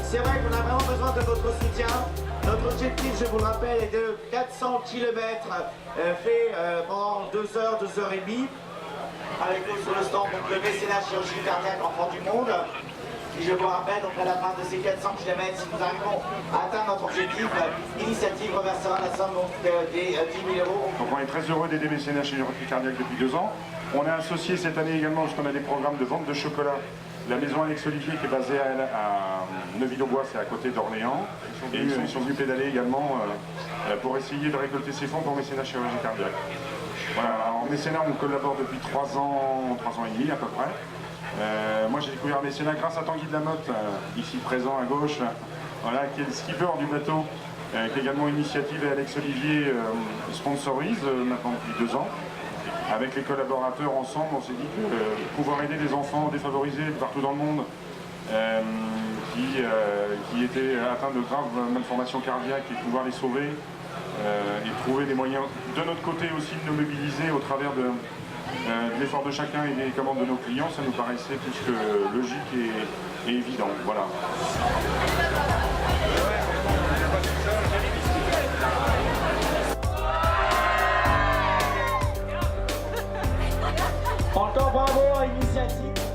c'est vrai qu'on a vraiment besoin de votre soutien. Notre objectif, je vous le rappelle, est de 400 km fait pendant 2 heures, 2 heures et demie. Avec nous sur le stand, donc le mécénat chirurgie cardiaque enfant du monde. Et je vous rappelle, donc à la fin de ces 400 km, si nous arrivons à atteindre notre objectif, l'initiative reversera la somme donc, des 10 000 euros. Donc on est très heureux d'aider mécénat chirurgie cardiaque depuis 2 ans. On est associé cette année également, parce qu'on a des programmes de vente de chocolat. La maison Alex Olivier qui est basée à Neuville-aux-Bois, c'est à côté d'Orléans. Et ils sont venus pédaler également pour essayer de récolter ces fonds pour mécénat chirurgie cardiaque. Voilà, en mécénat on collabore depuis 3 ans et demi à peu près. Moi j'ai découvert le mécénat grâce à Tanguy de la Motte, ici présent à gauche, voilà, qui est le skipper du bateau, qui est également une initiative et Alex Olivier sponsorise maintenant depuis 2 ans. Avec les collaborateurs ensemble, on s'est dit que pouvoir aider des enfants défavorisés partout dans le monde qui étaient atteints de graves malformations cardiaques et pouvoir les sauver et trouver des moyens de notre côté aussi de nous mobiliser au travers de l'effort de chacun et des commandes de nos clients, ça nous paraissait plus que logique et évident. Voilà. Encore bravo à l'initiative.